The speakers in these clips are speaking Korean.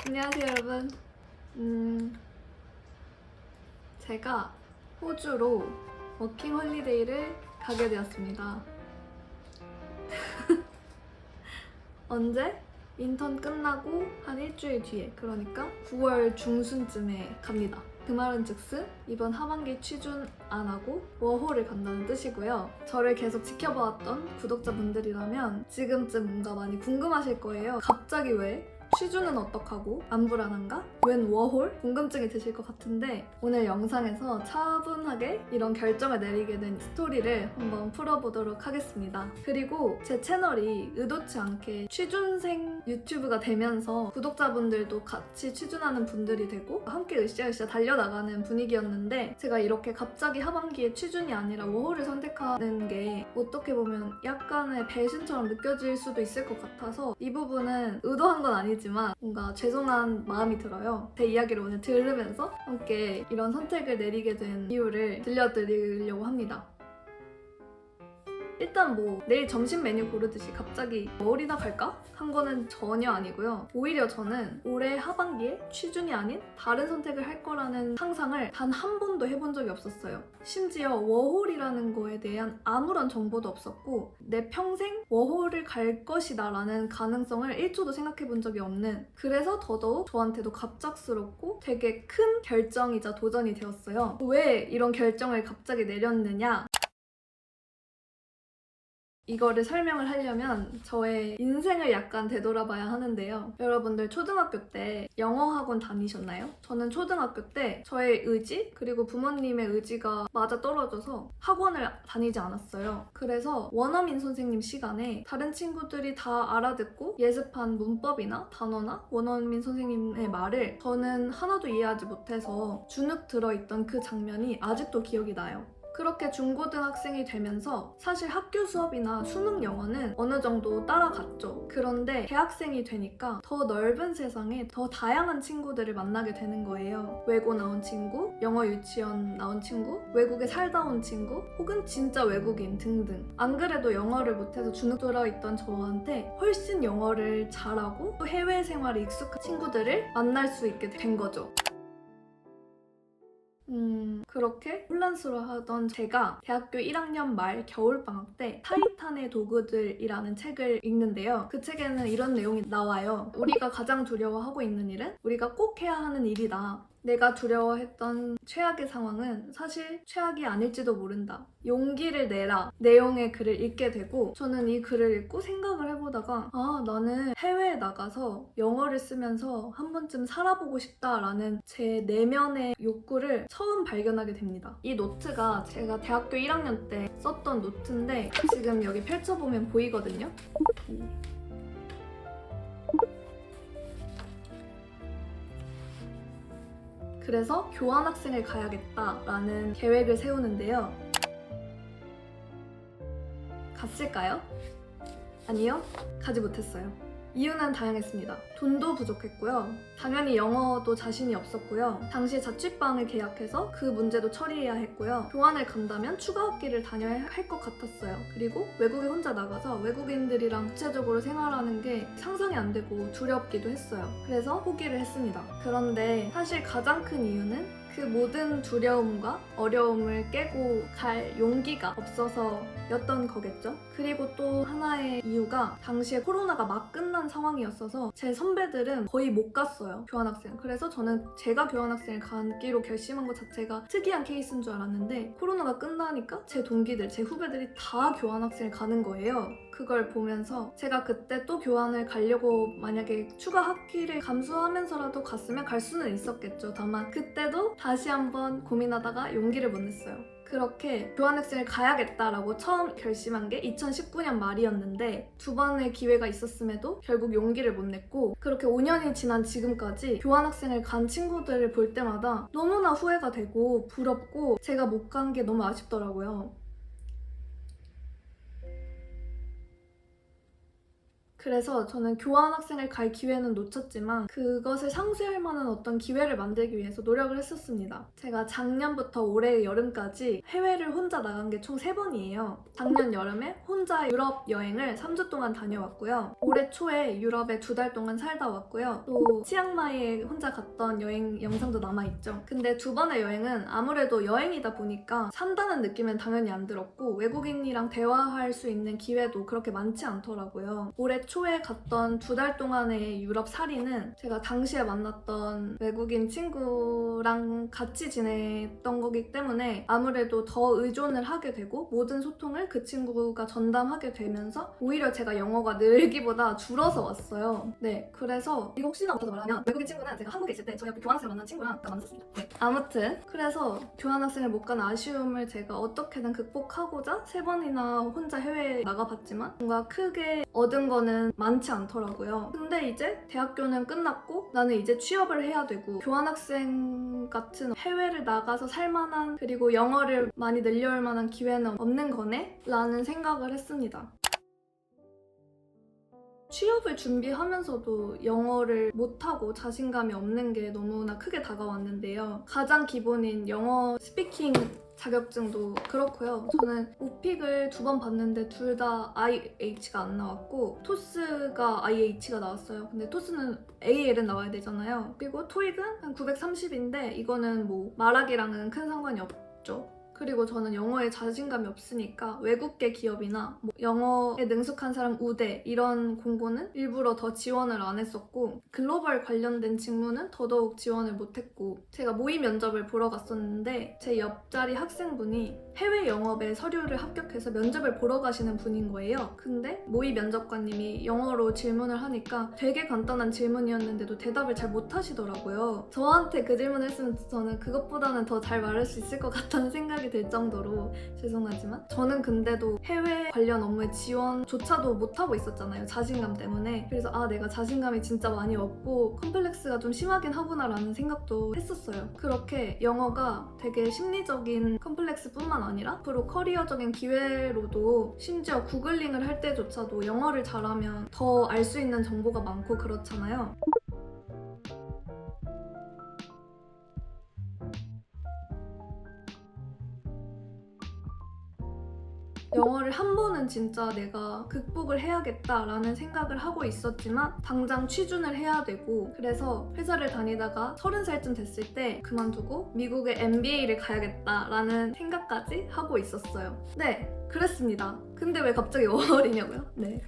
안녕하세요 여러분. 제가 호주로 워킹 홀리데이를 가게 되었습니다. 언제? 인턴 끝나고 한 일주일 뒤에, 그러니까 9월 중순쯤에 갑니다. 그 말은 즉슨 이번 하반기 취준 안 하고 워홀을 간다는 뜻이고요. 저를 계속 지켜봐왔던 구독자분들이라면 지금쯤 뭔가 많이 궁금하실 거예요. 갑자기 왜? 취준은 어떡하고? 안 불안한가? 웬 워홀? 궁금증이 드실 것 같은데 오늘 영상에서 차분하게 이런 결정을 내리게 된 스토리를 한번 풀어보도록 하겠습니다. 그리고 제 채널이 의도치 않게 취준생 유튜브가 되면서 구독자분들도 같이 취준하는 분들이 되고 함께 으쌰으쌰 달려나가는 분위기였는데, 제가 이렇게 갑자기 하반기에 취준이 아니라 워홀을 선택하는 게 어떻게 보면 약간의 배신처럼 느껴질 수도 있을 것 같아서 이 부분은 의도한 건 아니지만 뭔가 죄송한 마음이 들어요. 제 이야기를 오늘 들으면서 함께 이런 선택을 내리게 된 이유를 들려드리려고 합니다. 일단 내일 점심 메뉴 고르듯이 갑자기 워홀이나 갈까? 한 거는 전혀 아니고요. 오히려 저는 올해 하반기에 취준이 아닌 다른 선택을 할 거라는 상상을 단 한 번도 해본 적이 없었어요. 심지어 워홀이라는 거에 대한 아무런 정보도 없었고 내 평생 워홀을 갈 것이다 라는 가능성을 1초도 생각해 본 적이 없는, 그래서 더더욱 저한테도 갑작스럽고 되게 큰 결정이자 도전이 되었어요. 왜 이런 결정을 갑자기 내렸느냐? 이거를 설명을 하려면 저의 인생을 약간 되돌아봐야 하는데요. 여러분들 초등학교 때 영어 학원 다니셨나요? 저는 초등학교 때 저의 의지 그리고 부모님의 의지가 맞아떨어져서 학원을 다니지 않았어요. 그래서 원어민 선생님 시간에 다른 친구들이 다 알아듣고 예습한 문법이나 단어나 원어민 선생님의 말을 저는 하나도 이해하지 못해서 주눅 들어있던 그 장면이 아직도 기억이 나요. 그렇게 중고등학생이 되면서 사실 학교 수업이나 수능 영어는 어느 정도 따라갔죠. 그런데 대학생이 되니까 더 넓은 세상에 더 다양한 친구들을 만나게 되는 거예요. 외고 나온 친구, 영어 유치원 나온 친구, 외국에 살다 온 친구, 혹은 진짜 외국인 등등. 안 그래도 영어를 못해서 주눅 들어있던 저한테 훨씬 영어를 잘하고 또 해외 생활에 익숙한 친구들을 만날 수 있게 된 거죠. 그렇게 혼란스러워하던 제가 대학교 1학년 말 겨울방학 때 타이탄의 도구들이라는 책을 읽는데요. 그 책에는 이런 내용이 나와요. 우리가 가장 두려워하고 있는 일은 우리가 꼭 해야 하는 일이다. 내가 두려워했던 최악의 상황은 사실 최악이 아닐지도 모른다. 용기를 내라. 내용의 글을 읽게 되고, 저는 이 글을 읽고 생각을 해보다가 나는 해외에 나가서 영어를 쓰면서 한 번쯤 살아보고 싶다라는 제 내면의 욕구를 처음 발견하게 됩니다. 이 노트가 제가 대학교 1학년 때 썼던 노트인데 지금 여기 펼쳐보면 보이거든요. 그래서 교환학생을 가야겠다라는 계획을 세우는데요. 갔을까요? 아니요, 가지 못했어요. 이유는 다양했습니다. 돈도 부족했고요. 당연히 영어도 자신이 없었고요. 당시에 자취방을 계약해서 그 문제도 처리해야 했고요. 교환을 간다면 추가 학기를 다녀야 할 것 같았어요. 그리고 외국에 혼자 나가서 외국인들이랑 구체적으로 생활하는 게 상상이 안 되고 두렵기도 했어요. 그래서 포기를 했습니다. 그런데 사실 가장 큰 이유는 그 모든 두려움과 어려움을 깨고 갈 용기가 없어서였던 거겠죠. 그리고 또 하나의 이유가 당시에 코로나가 막 끝난 상황이었어서 제 선배들은 거의 못 갔어요, 교환학생. 그래서 저는 제가 교환학생을 가기로 결심한 것 자체가 특이한 케이스인 줄 알았는데 코로나가 끝나니까 제 동기들, 제 후배들이 다 교환학생을 가는 거예요. 그걸 보면서 제가 그때 또 교환을 가려고 만약에 추가 학기를 감수하면서라도 갔으면 갈 수는 있었겠죠. 다만 그때도 다시 한번 고민하다가 용기를 못 냈어요. 그렇게 교환학생을 가야겠다라고 처음 결심한 게 2019년 말이었는데 두 번의 기회가 있었음에도 결국 용기를 못 냈고, 그렇게 5년이 지난 지금까지 교환학생을 간 친구들을 볼 때마다 너무나 후회가 되고 부럽고 제가 못 간 게 너무 아쉽더라고요. 그래서 저는 교환학생을 갈 기회는 놓쳤지만 그것을 상쇄할 만한 어떤 기회를 만들기 위해서 노력을 했었습니다. 제가 작년부터 올해 여름까지 해외를 혼자 나간 게 총 3번이에요. 작년 여름에 혼자 유럽 여행을 3주 동안 다녀왔고요. 올해 초에 유럽에 2달 동안 살다 왔고요. 또 치앙마이에 혼자 갔던 여행 영상도 남아있죠. 근데 2번의 여행은 아무래도 여행이다 보니까 산다는 느낌은 당연히 안 들었고 외국인이랑 대화할 수 있는 기회도 그렇게 많지 않더라고요. 올해 초에 갔던 2달 동안의 유럽 살이는 제가 당시에 만났던 외국인 친구랑 같이 지냈던 거기 때문에 아무래도 더 의존을 하게 되고 모든 소통을 그 친구가 전담하게 되면서 오히려 제가 영어가 늘기보다 줄어서 왔어요. 네, 그래서 이거 혹시나 못해서 말하면 외국인 친구는 제가 한국에 있을 때 저희 학교 교환학생 만난 친구랑 만났었습니다. 네. 아무튼 그래서 교환학생을 못 간 아쉬움을 제가 어떻게든 극복하고자 3번이나 혼자 해외에 나가봤지만 뭔가 크게 얻은 거는 많지 않더라고요. 근데 이제 대학교는 끝났고 나는 이제 취업을 해야 되고 교환학생 같은 해외를 나가서 살만한 그리고 영어를 많이 늘려올 만한 기회는 없는 거네? 라는 생각을 했습니다. 취업을 준비하면서도 영어를 못하고 자신감이 없는 게 너무나 크게 다가왔는데요. 가장 기본인 영어 스피킹 자격증도 그렇고요. 저는 오픽을 2번 봤는데 둘 다 IH가 안 나왔고 토스가 IH가 나왔어요. 근데 토스는 AL은 나와야 되잖아요. 그리고 토익은 한 930인데 이거는 뭐 말하기랑은 큰 상관이 없죠. 그리고 저는 영어에 자신감이 없으니까 외국계 기업이나 뭐 영어에 능숙한 사람 우대 이런 공고는 일부러 더 지원을 안 했었고 글로벌 관련된 직무는 더더욱 지원을 못했고 제가 모의 면접을 보러 갔었는데 제 옆자리 학생분이 해외 영업에 서류를 합격해서 면접을 보러 가시는 분인 거예요. 근데 모의 면접관님이 영어로 질문을 하니까 되게 간단한 질문이었는데도 대답을 잘 못하시더라고요. 저한테 그 질문을 했으면 저는 그것보다는 더 잘 말할 수 있을 것 같다는 생각이 될 정도로 죄송하지만 저는 근데도 해외 관련 업무에 지원조차도 못하고 있었잖아요. 자신감 때문에. 그래서 내가 자신감이 진짜 많이 없고 컴플렉스가 좀 심하긴 하구나 라는 생각도 했었어요. 그렇게 영어가 되게 심리적인 컴플렉스뿐만 아니라 앞으로 커리어적인 기회로도 심지어 구글링을 할 때조차도 영어를 잘하면 더 알 수 있는 정보가 많고 그렇잖아요. 영어를 한 번은 진짜 내가 극복을 해야겠다라는 생각을 하고 있었지만 당장 취준을 해야 되고 그래서 회사를 다니다가 30살쯤 됐을 때 그만두고 미국의 MBA를 가야겠다라는 생각까지 하고 있었어요. 네, 그랬습니다. 근데 왜 갑자기 워홀이냐고요? 네.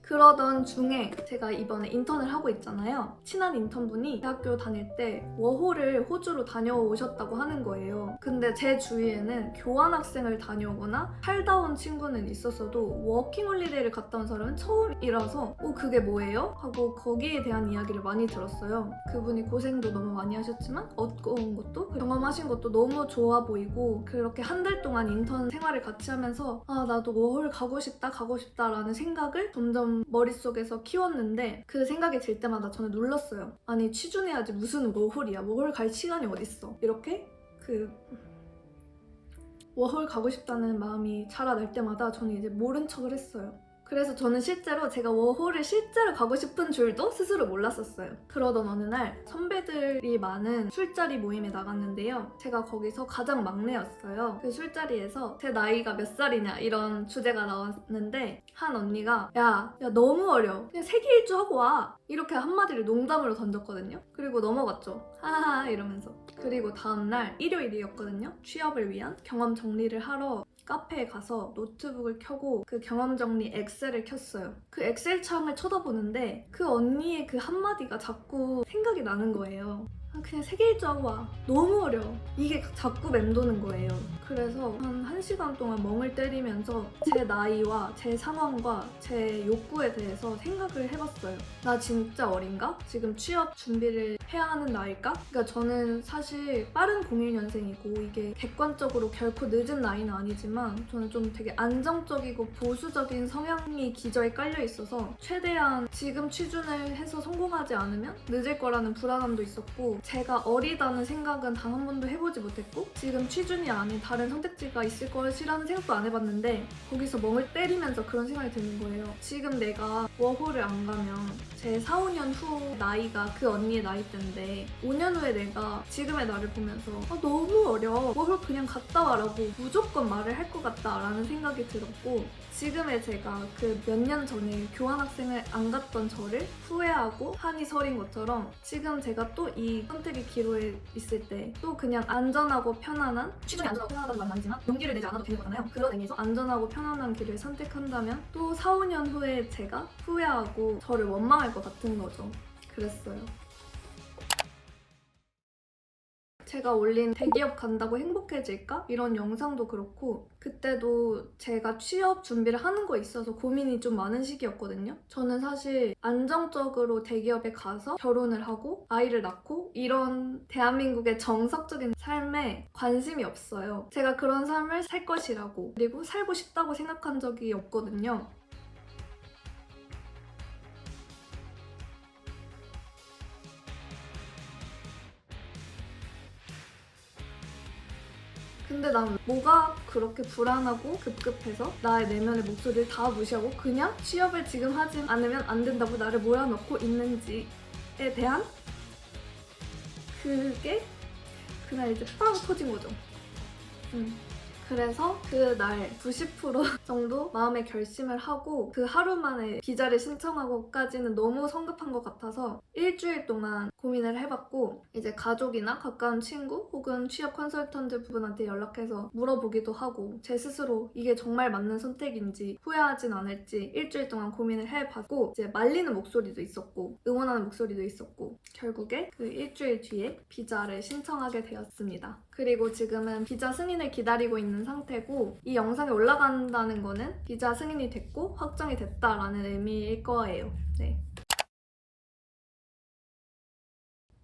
그러던 중에 제가 이번에 인턴을 하고 있잖아요. 친한 인턴분이 대학교 다닐 때 워홀을 호주로 다녀오셨다고 하는 거예요. 근데 제 주위에는 교환학생을 다녀오거나 살다 온 친구는 있었어도 워킹홀리데이를 갔다 온 사람은 처음이라서 그게 뭐예요? 하고 거기에 대한 이야기를 많이 들었어요. 그분이 고생도 너무 많이 하셨지만 얻고 온 것도 경험하신 것도 너무 좋아 보이고 그렇게 한 달 동안 인턴 생활을 같이 하면서 나도 워홀 가고 싶다 라는 생각을 점점 머릿속에서 키웠는데 그 생각이 들 때마다 저는 눌렀어요. 아니 취준해야지 무슨 워홀이야. 워홀 갈 시간이 어딨어. 이렇게 워홀 가고 싶다는 마음이 자라날 때마다 저는 이제 모른 척을 했어요. 그래서 저는 실제로 제가 워홀을 실제로 가고 싶은 줄도 스스로 몰랐었어요. 그러던 어느 날 선배들이 많은 술자리 모임에 나갔는데요. 제가 거기서 가장 막내였어요. 그 술자리에서 제 나이가 몇 살이냐 이런 주제가 나왔는데 한 언니가 야 너무 어려. 그냥 세기일주 하고 와. 이렇게 한마디를 농담으로 던졌거든요. 그리고 넘어갔죠. 하하 이러면서. 그리고 다음날 일요일이었거든요. 취업을 위한 경험 정리를 하러 카페에 가서 노트북을 켜고 그 경험 정리 엑셀을 켰어요. 그 엑셀 창을 쳐다보는데 그 언니의 그 한마디가 자꾸 생각이 나는 거예요. 그냥 세계일주 하고 와. 너무 어려워. 이게 자꾸 맴도는 거예요. 그래서 한 1시간 동안 멍을 때리면서 제 나이와 제 상황과 제 욕구에 대해서 생각을 해봤어요. 나 진짜 어린가? 지금 취업 준비를 해야 하는 나이일까? 그러니까 저는 사실 빠른 01년생이고 이게 객관적으로 결코 늦은 나이는 아니지만 저는 좀 되게 안정적이고 보수적인 성향이 기저에 깔려 있어서 최대한 지금 취준을 해서 성공하지 않으면 늦을 거라는 불안함도 있었고 제가 어리다는 생각은 단 한 번도 해보지 못했고 지금 취준이 아닌 다른 선택지가 있을 것이라는 생각도 안 해봤는데 거기서 멍을 때리면서 그런 생각이 드는 거예요. 지금 내가 워홀을 안 가면 제 4, 5년 후 나이가 그 언니의 나이대인데 5년 후에 내가 지금의 나를 보면서 너무 어려 워홀 그냥 갔다 와라고 무조건 말을 할 것 같다라는 생각이 들었고 지금의 제가 그 몇 년 전에 교환학생을 안 갔던 저를 후회하고 한이 서린 것처럼 지금 제가 또 이 선택의 기로에 있을 때 또 그냥 안전하고 편안한 취준이 안전하고 편안하다는 말은 아니지만 용기를 내지 않아도 되는 거잖아요. 그런 의미에서 안전하고 편안한 길을 선택한다면 또 4, 5년 후에 제가 후회하고 저를 원망할 것 같은 거죠. 그랬어요. 제가 올린 대기업 간다고 행복해질까? 이런 영상도 그렇고 그때도 제가 취업 준비를 하는 거에 있어서 고민이 좀 많은 시기였거든요. 저는 사실 안정적으로 대기업에 가서 결혼을 하고 아이를 낳고 이런 대한민국의 정석적인 삶에 관심이 없어요. 제가 그런 삶을 살 것이라고 그리고 살고 싶다고 생각한 적이 없거든요. 근데 난 뭐가 그렇게 불안하고 급급해서 나의 내면의 목소리를 다 무시하고 그냥 취업을 지금 하지 않으면 안 된다고 나를 몰아넣고 있는지에 대한 그게 그날 이제 빵 터진 거죠. 그래서 그날 90% 정도 마음의 결심을 하고 그 하루 만에 비자를 신청하고까지는 너무 성급한 것 같아서 일주일 동안 고민을 해봤고 이제 가족이나 가까운 친구 혹은 취업 컨설턴트 분한테 연락해서 물어보기도 하고 제 스스로 이게 정말 맞는 선택인지 후회하진 않을지 일주일 동안 고민을 해봤고 이제 말리는 목소리도 있었고 응원하는 목소리도 있었고 결국에 그 일주일 뒤에 비자를 신청하게 되었습니다. 그리고 지금은 비자 승인을 기다리고 있는 상태고 이 영상이 올라간다는 거는 비자 승인이 됐고 확정이 됐다라는 의미일 거예요.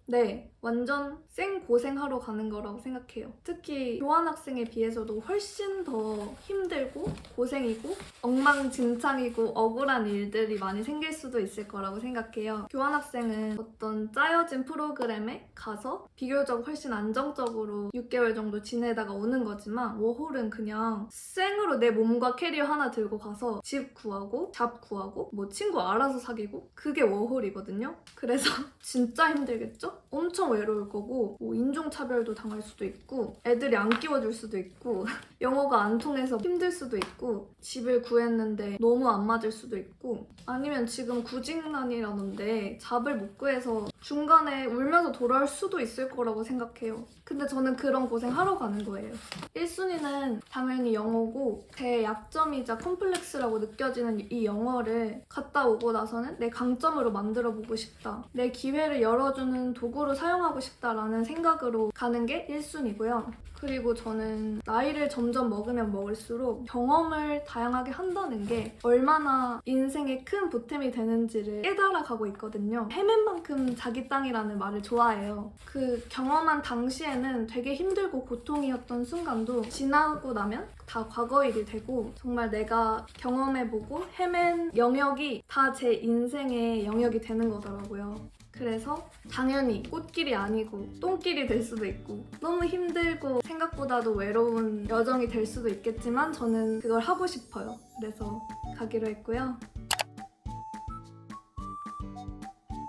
네, 완전 생고생하러 가는 거라고 생각해요. 특히 교환학생에 비해서도 훨씬 더 힘들고 고생이고 엉망진창이고 억울한 일들이 많이 생길 수도 있을 거라고 생각해요. 교환학생은 어떤 짜여진 프로그램에 가서 비교적 훨씬 안정적으로 6개월 정도 지내다가 오는 거지만 워홀은 그냥 생으로 내 몸과 캐리어 하나 들고 가서 집 구하고 잡 구하고 뭐 친구 알아서 사귀고 그게 워홀이거든요. 그래서 진짜 힘들겠죠? 엄청 외로울 거고 뭐 인종차별도 당할 수도 있고 애들이 안 끼워줄 수도 있고 영어가 안 통해서 힘들 수도 있고 집을 구했는데 너무 안 맞을 수도 있고 아니면 지금 구직난이라는데 잡을 못 구해서 중간에 울면서 돌아올 수도 있을 거라고 생각해요. 근데 저는 그런 고생 하러 가는 거예요. 1순위는 당연히 영어고 제 약점이자 컴플렉스라고 느껴지는 이 영어를 갔다 오고 나서는 내 강점으로 만들어보고 싶다. 내 기회를 열어주는 도구로 사용하고 싶다라는 생각으로 가는 게 1순위고요. 그리고 저는 나이를 점점 먹으면 먹을수록 경험을 다양하게 한다는 게 얼마나 인생에 큰 보탬이 되는지를 깨달아가고 있거든요. 헤맨 만큼 자기 땅이라는 말을 좋아해요. 그 경험한 당시에는 되게 힘들고 고통이었던 순간도 지나고 나면 다 과거 일이 되고 정말 내가 경험해보고 헤맨 영역이 다 제 인생의 영역이 되는 거더라고요. 그래서 당연히 꽃길이 아니고 똥길이 될 수도 있고 너무 힘들고 생각보다도 외로운 여정이 될 수도 있겠지만 저는 그걸 하고 싶어요. 그래서 가기로 했고요.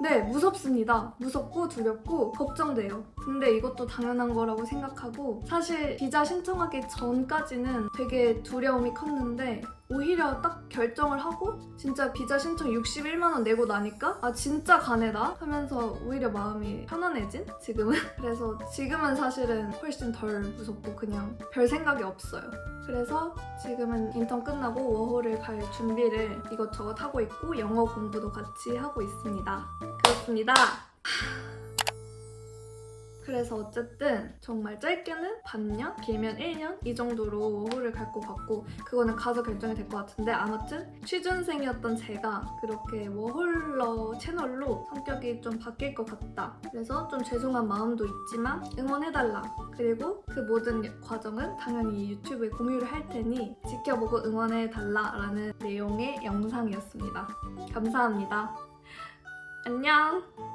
네, 무섭습니다. 무섭고 두렵고 걱정돼요. 근데 이것도 당연한 거라고 생각하고 사실 비자 신청하기 전까지는 되게 두려움이 컸는데 오히려 딱 결정을 하고 진짜 비자 신청 61만 원 내고 나니까 아 진짜 가네 나 하면서 오히려 마음이 편안해진 지금은 그래서 지금은 사실은 훨씬 덜 무섭고 그냥 별 생각이 없어요. 그래서 지금은 인턴 끝나고 워홀을 갈 준비를 이것저것 하고 있고 영어 공부도 같이 하고 있습니다. 그렇습니다. 그래서 어쨌든 정말 짧게는 반년, 길면 1년 이 정도로 워홀을 갈 것 같고 그거는 가서 결정이 될 것 같은데 아무튼 취준생이었던 제가 그렇게 워홀러 채널로 성격이 좀 바뀔 것 같다. 그래서 좀 죄송한 마음도 있지만 응원해달라. 그리고 그 모든 과정은 당연히 유튜브에 공유를 할 테니 지켜보고 응원해달라라는 내용의 영상이었습니다. 감사합니다. 안녕!